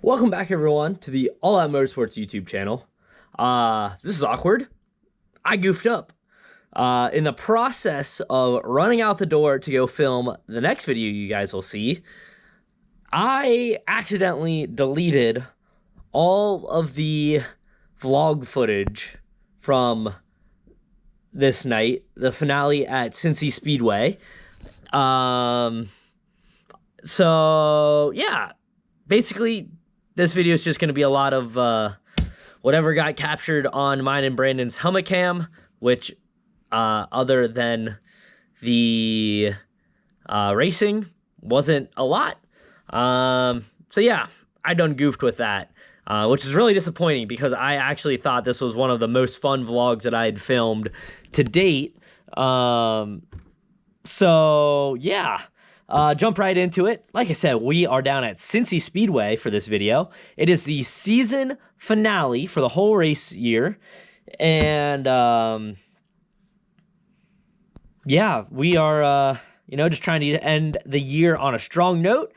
Welcome back, everyone, to the All Out Motorsports YouTube channel. This is awkward. I goofed up. In the process of running out the door to go film the next video you guys will see, I accidentally deleted all of the vlog footage from this night, the finale at Cincy Speedway. So, yeah, basically, this video is just going to be a lot of whatever got captured on mine and Brandon's helmet cam, which, other than the racing, wasn't a lot. So yeah, I done goofed with that, which is really disappointing because I actually thought this was one of the most fun vlogs that I had filmed to date. So yeah. Jump right into it. Like I said, we are down at Cincy Speedway for this video. It is the season finale for the whole race year. And, yeah, we are, just trying to end the year on a strong note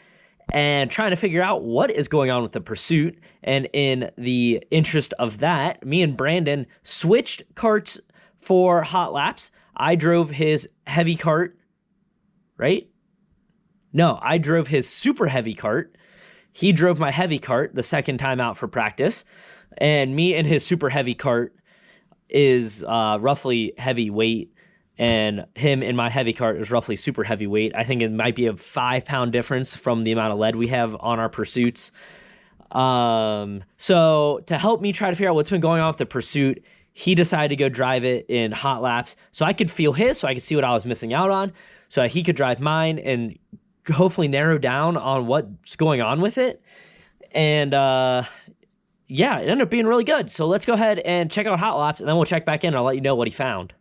and trying to figure out what is going on with the pursuit. And in the interest of that, me and Brandon switched karts for hot laps. I drove his heavy kart, right? No, I drove his super heavy kart. He drove my heavy kart the second time out for practice. And me and his super heavy kart is roughly heavyweight. And him in my heavy kart is roughly super heavyweight. I think it might be a 5-pound difference from the amount of lead we have on our pursuits. So to help me try to figure out what's been going on with the pursuit, he decided to go drive it in hot laps so I could feel his, so I could see what I was missing out on, so that he could drive mine and hopefully narrow down on what's going on with it. And yeah, it ended up being really good. So let's go ahead and check out hot laps, and then we'll check back in and I'll let you know what he found.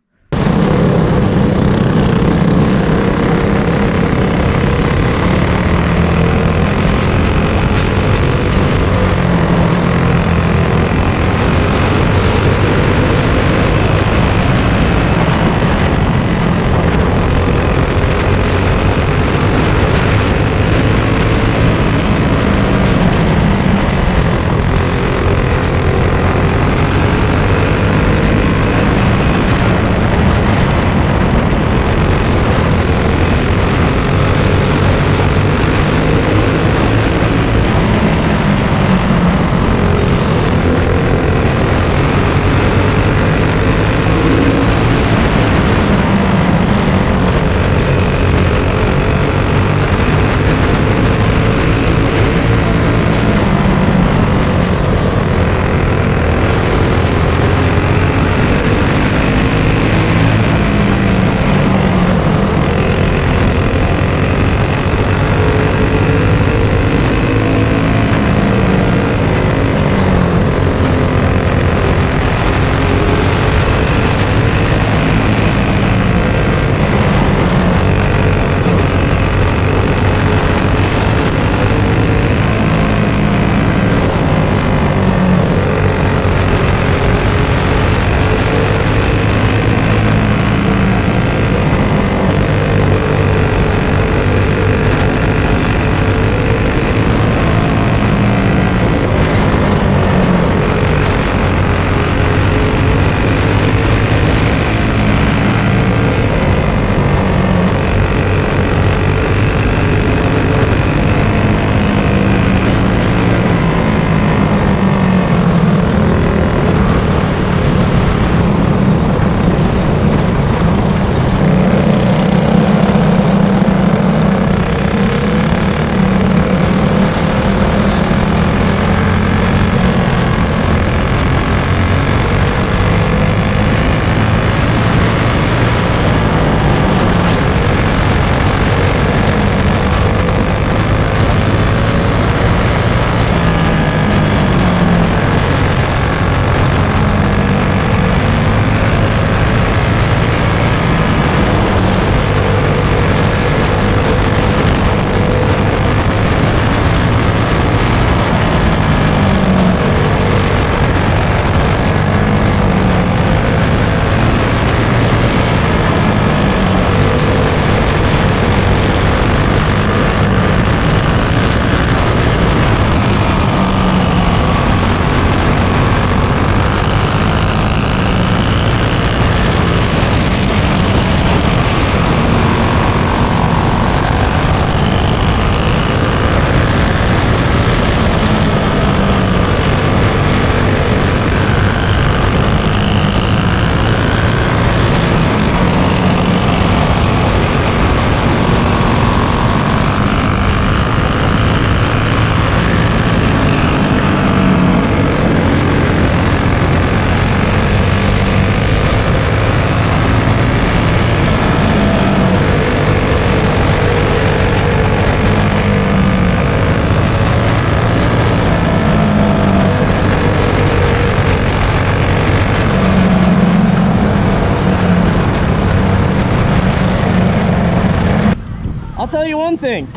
thing.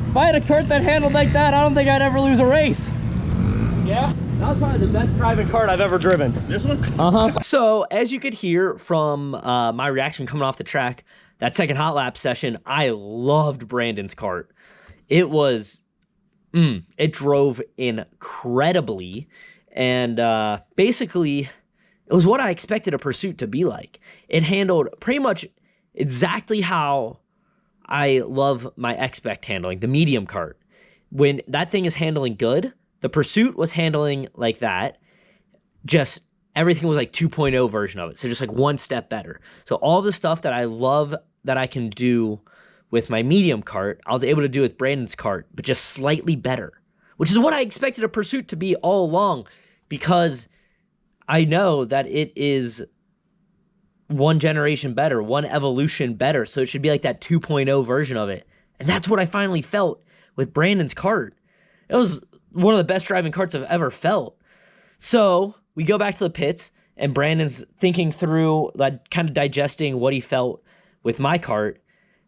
If I had a kart that handled like that, I don't think I'd ever lose a race. Yeah? That was probably the best driving kart I've ever driven. This one? Uh-huh. So, as you could hear from my reaction coming off the track, that second hot lap session, I loved Brandon's kart. It was, it drove incredibly. And basically, it was what I expected a Pursuit to be like. It handled pretty much exactly how I love my Expect handling, the medium kart. When that thing is handling good, the Pursuit was handling like that. Just everything was like 2.0 version of it. So just like one step better. So all the stuff that I love that I can do with my medium kart, I was able to do with Brandon's kart, but just slightly better, which is what I expected a Pursuit to be all along, because I know that it is one generation better, one evolution better. So it should be like that 2.0 version of it. And that's what I finally felt with Brandon's kart. It was one of the best driving karts I've ever felt. So we go back to the pits, and Brandon's thinking through, like, kind of digesting what he felt with my kart,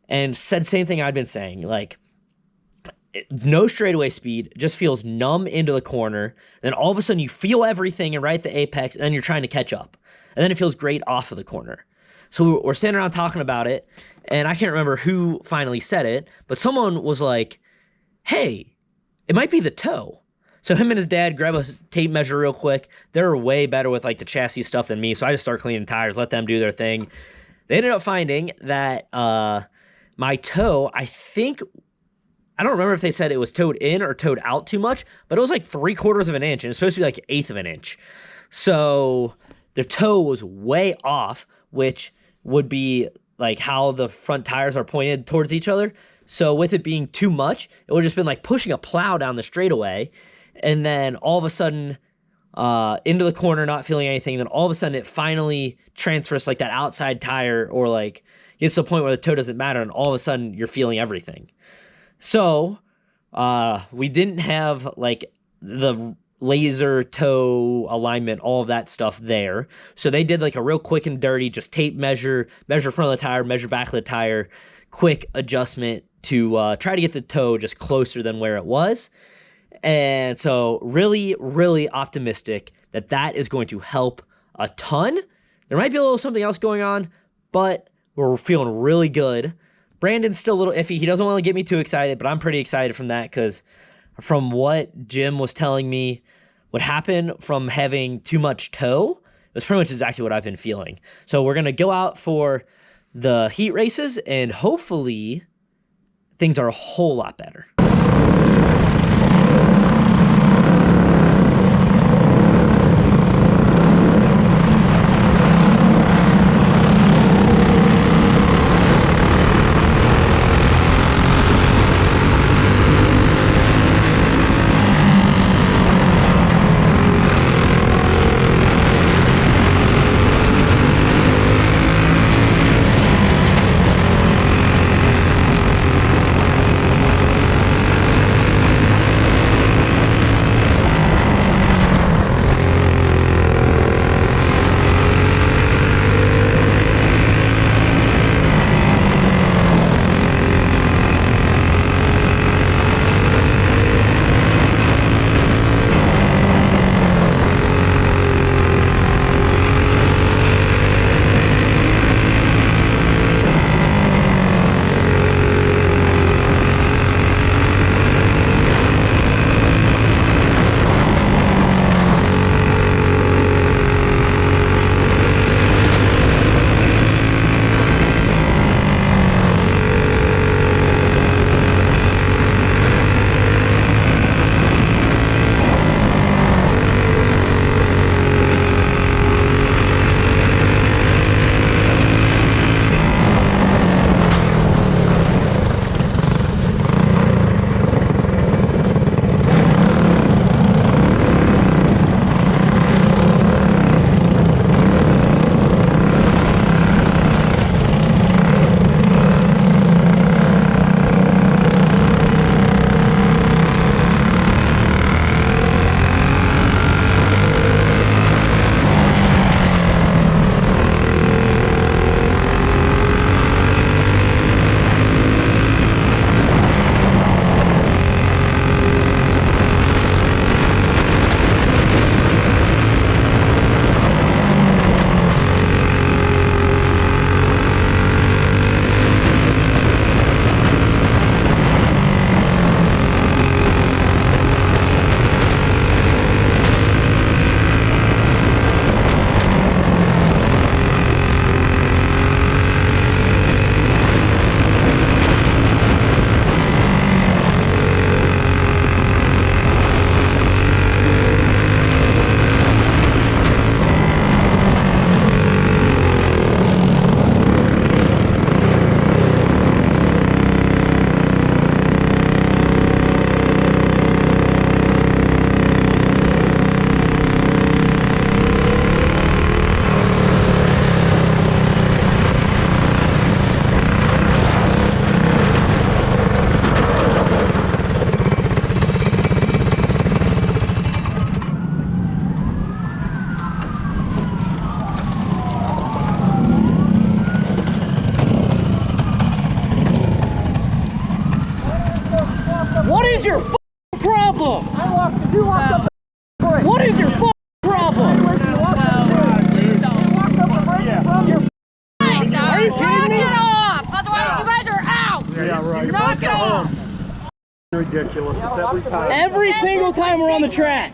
and said the same thing I'd been saying. Like, no straightaway speed, just feels numb into the corner. Then all of a sudden you feel everything and right at the apex, and then you're trying to catch up. And then it feels great off of the corner. So we're standing around talking about it, and I can't remember who finally said it, but someone was like, hey, it might be the toe. So him and his dad grab a tape measure real quick. They're way better with like the chassis stuff than me, so I just start cleaning tires, let them do their thing. They ended up finding that my toe, I don't remember if they said it was towed in or towed out too much, but it was like 3/4 of an inch, and it's supposed to be like 1/8 of an inch. So the toe was way off, which would be like how the front tires are pointed towards each other. So with it being too much, it would have just been like pushing a plow down the straightaway, and then all of a sudden into the corner, not feeling anything. Then all of a sudden it finally transfers like that outside tire, or like gets to the point where the toe doesn't matter, and all of a sudden you're feeling everything. So we didn't have like the laser toe alignment, all of that stuff there. So they did like a real quick and dirty, just tape measure front of the tire, measure back of the tire, quick adjustment to try to get the toe just closer than where it was. And so really, really optimistic that that is going to help a ton. There might be a little something else going on, but we're feeling really good. Brandon's still a little iffy. He doesn't want to get me too excited, but I'm pretty excited from that, because from what Jim was telling me would happen from having too much toe, it was pretty much exactly what I've been feeling. So we're going to go out for the heat races, and hopefully things are a whole lot better. problem? I walked. You walked up the brake. What is your problem? You walked up the brake. You walked up the brake from your. Are you kidding me? Knock it off! Otherwise, you guys are out! Yeah, right. Knock it off! Ridiculous. It's every time. Every single time we're on the track.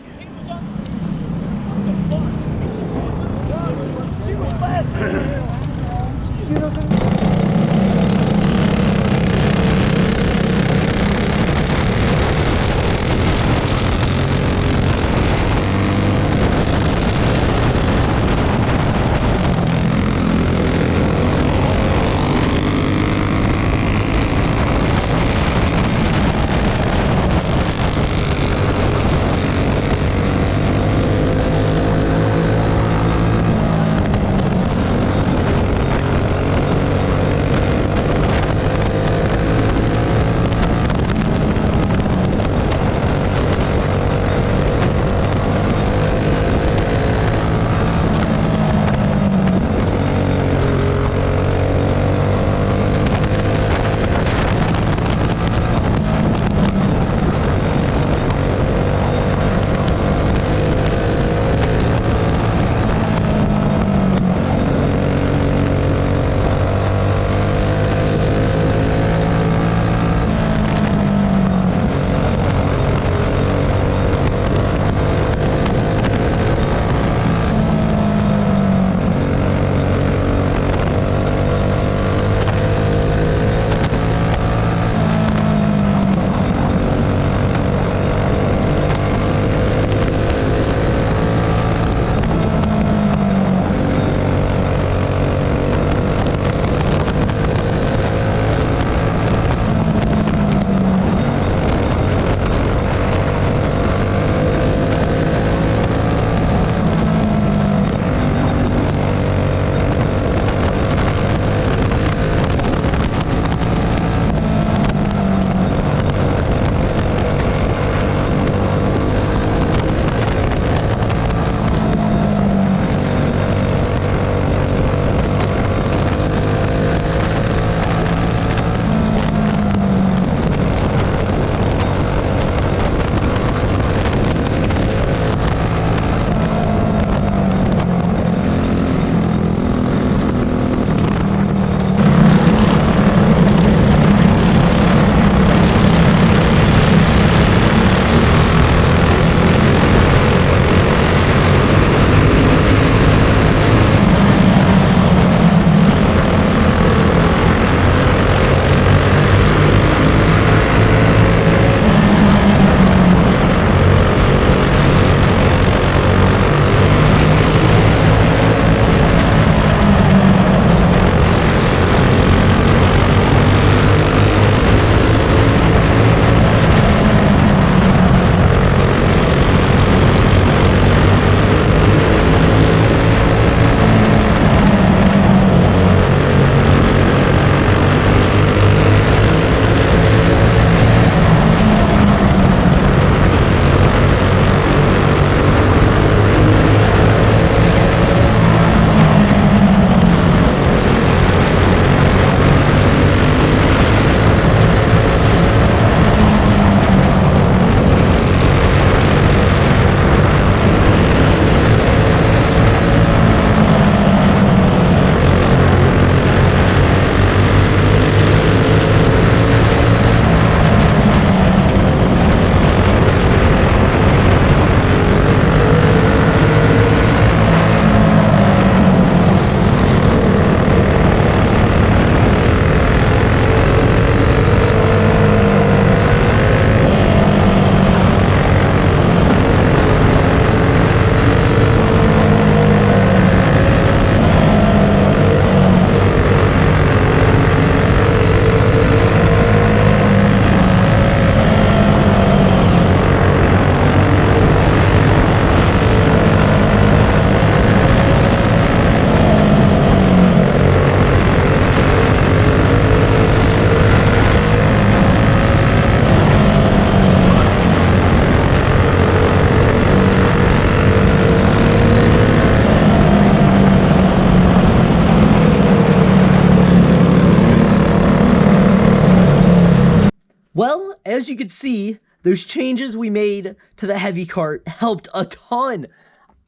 Well, as you can see, those changes we made to the heavy cart helped a ton.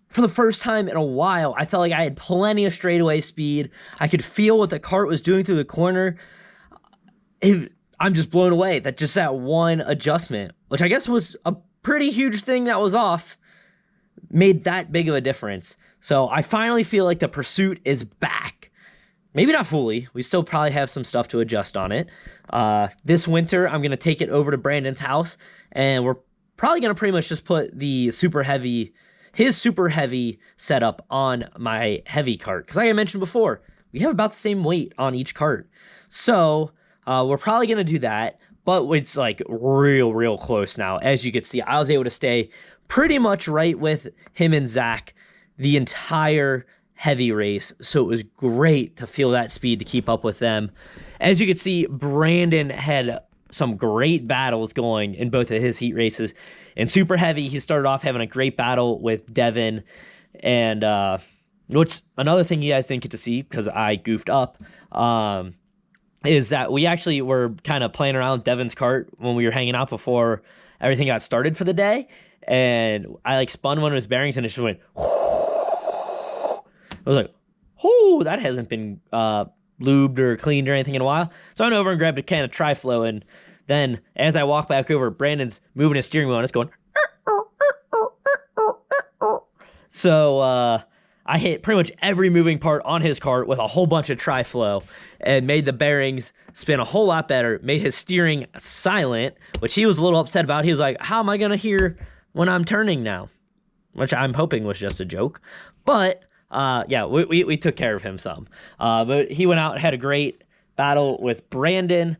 For the first time in a while, I felt like I had plenty of straightaway speed. I could feel what the cart was doing through the corner. I'm just blown away that just that one adjustment, which I guess was a pretty huge thing that was off, made that big of a difference. So I finally feel like the Pursuit is back. Maybe not fully. We still probably have some stuff to adjust on it. This winter, I'm going to take it over to Brandon's house, and we're probably going to pretty much just put the his super heavy setup on my heavy cart. Because like I mentioned before, we have about the same weight on each cart. So we're probably going to do that, but it's like real close now. As you can see, I was able to stay pretty much right with him and Zach the entire heavy race, so it was great to feel that speed to keep up with them. As you can see, Brandon had some great battles going in both of his heat races. In super heavy, he started off having a great battle with Devin, and what's another thing you guys didn't get to see because I goofed up, is that we actually were kind of playing around with Devin's cart when we were hanging out before everything got started for the day, and I like spun one of his bearings and it just went I was like, oh, that hasn't been lubed or cleaned or anything in a while. So I went over and grabbed a can of Tri-Flow, and then as I walk back over, Brandon's moving his steering wheel and it's going. So I hit pretty much every moving part on his cart with a whole bunch of Tri-Flow and made the bearings spin a whole lot better, made his steering silent, which he was a little upset about. He was like, how am I going to hear when I'm turning now? Which I'm hoping was just a joke. But yeah, we took care of him some. But he went out and had a great battle with Brandon.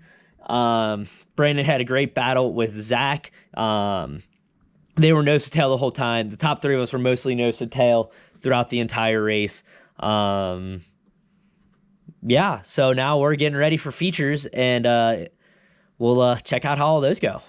Brandon had a great battle with Zach. They were nose to tail the whole time. The top three of us were mostly nose to tail throughout the entire race. Yeah, so now we're getting ready for features, and we'll check out how all those go.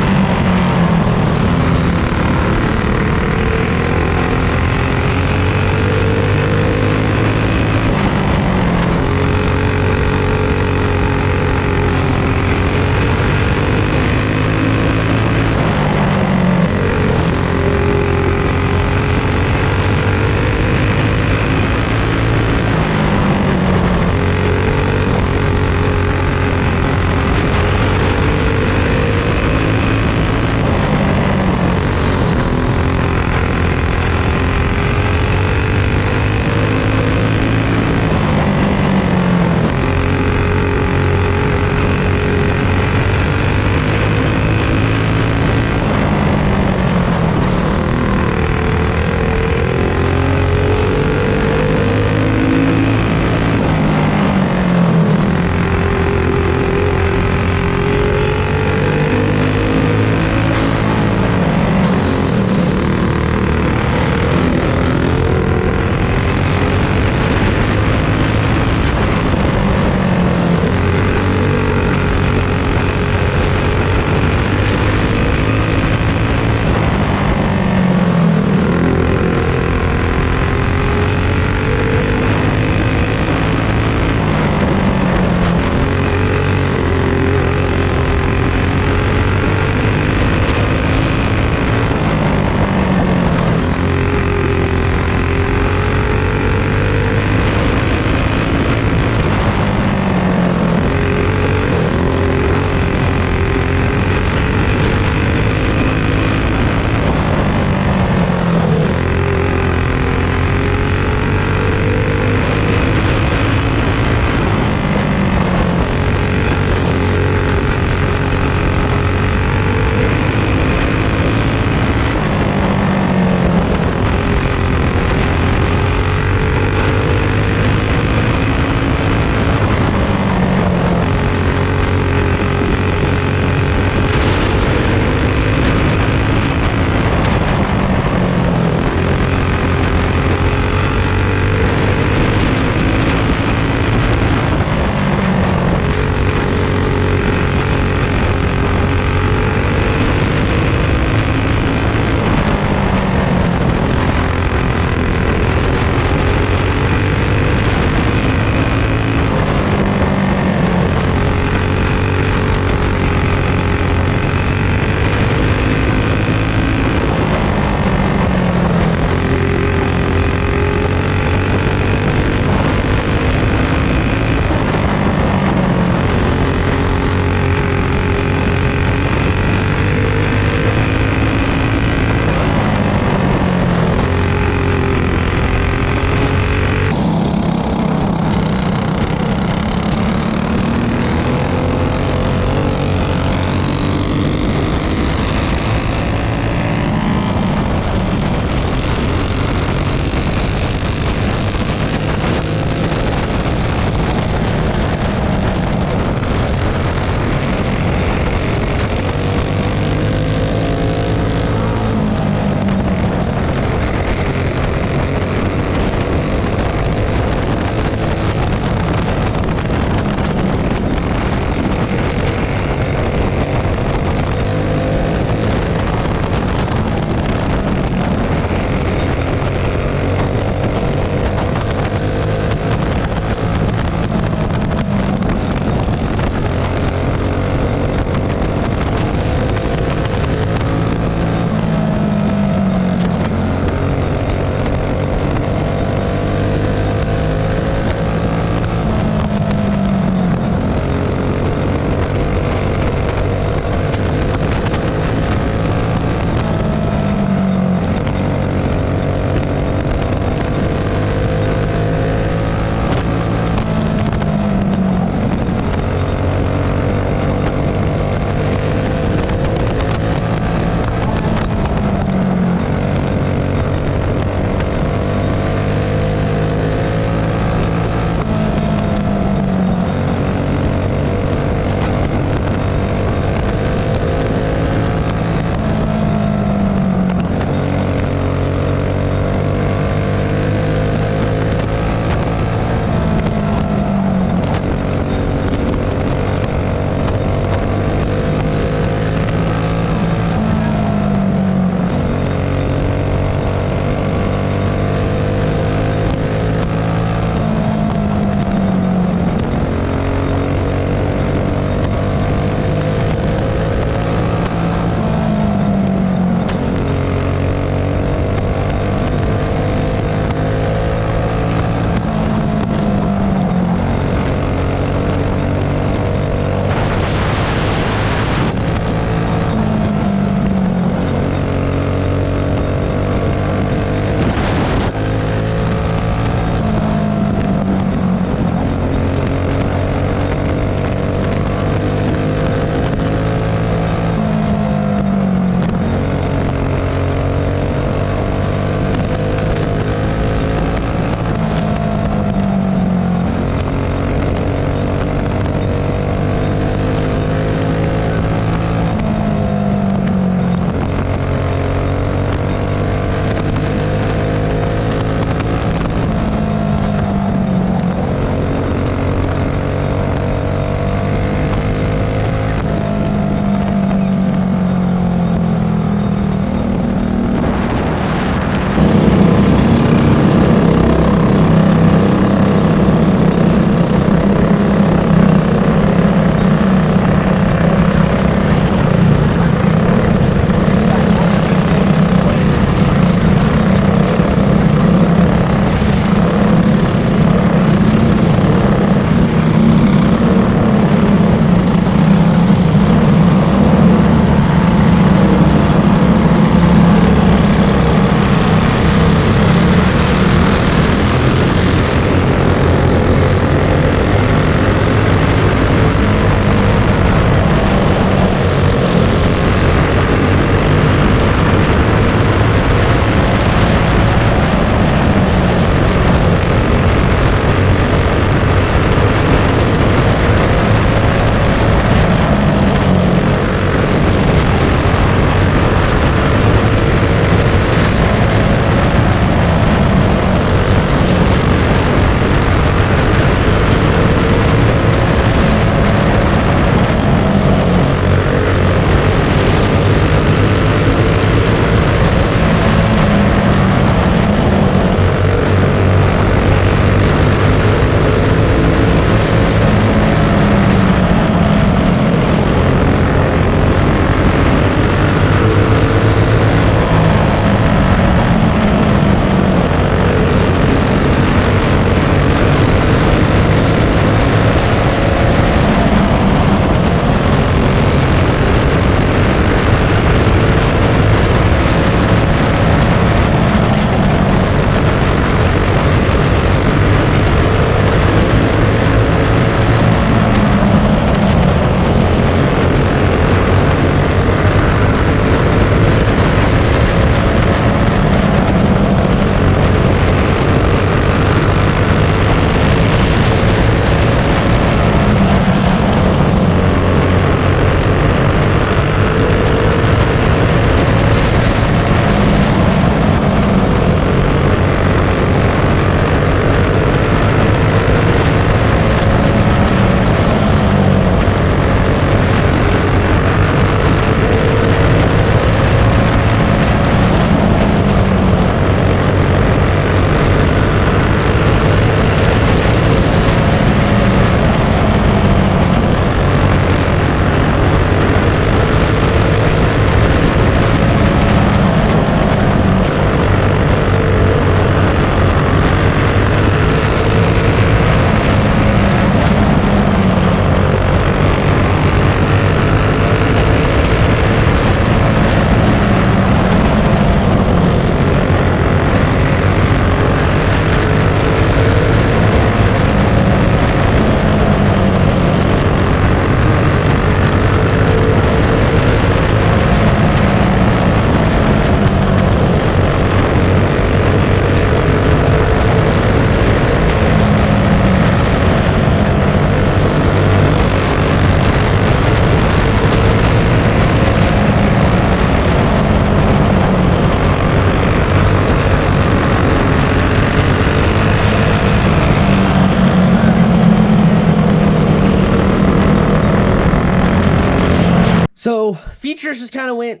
features just kind of went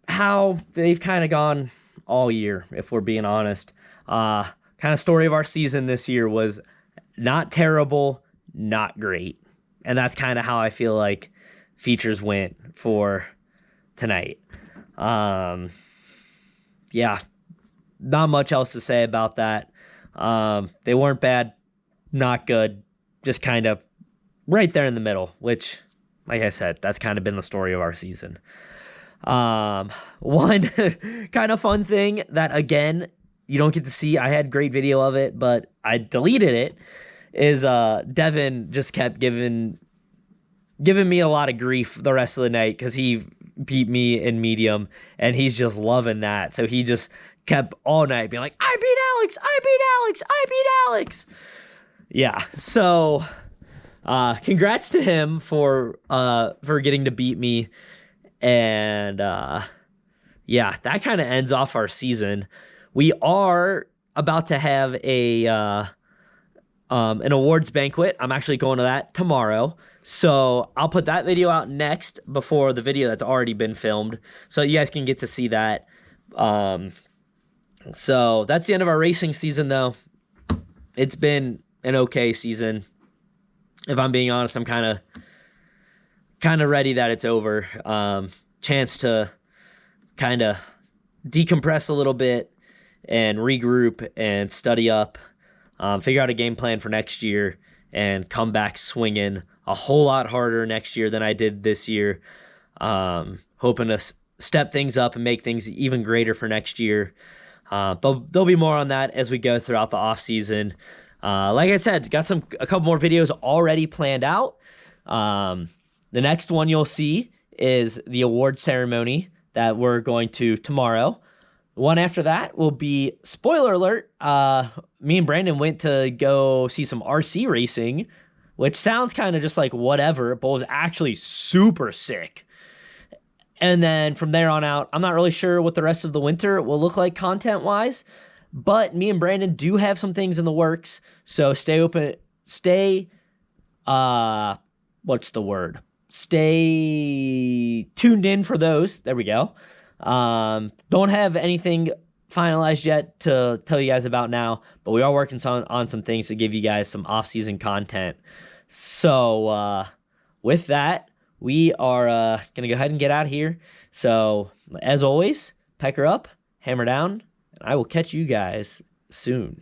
how they've kind of gone all year, if we're being honest. Kind of story of our season this year was not terrible, not great. And that's kind of how I feel like features went for tonight. Yeah, not much else to say about that. They weren't bad, not good, just kind of right there in the middle, which, like I said, that's kind of been the story of our season. One kind of fun thing that, again, you don't get to see, I had great video of it, but I deleted it, is Devin just kept giving me a lot of grief the rest of the night because he beat me in medium, and he's just loving that. So he just kept all night being like, I beat Alex, I beat Alex, I beat Alex. Yeah, so congrats to him for getting to beat me. And yeah, that kind of ends off our season. We are about to have an awards banquet. I'm actually going to that tomorrow. So I'll put that video out next before the video that's already been filmed, so you guys can get to see that. So that's the end of our racing season, though. It's been an okay season. If I'm being honest, I'm kind of ready that it's over. Chance to kind of decompress a little bit and regroup and study up, figure out a game plan for next year, and come back swinging a whole lot harder next year than I did this year. Hoping to step things up and make things even greater for next year. But there'll be more on that as we go throughout the off season. Like I said, got a couple more videos already planned out. The next one you'll see is the award ceremony that we're going to tomorrow. The one after that will be, spoiler alert, me and Brandon went to go see some RC racing, which sounds kind of just like whatever, but was actually super sick. And then from there on out, I'm not really sure what the rest of the winter will look like content-wise, but me and Brandon do have some things in the works, so stay tuned in for those. There we go. Don't have anything finalized yet to tell you guys about now, but we are working on some things to give you guys some off-season content. So with that, we are going to go ahead and get out of here. So as always, pecker up, hammer down, and I will catch you guys soon.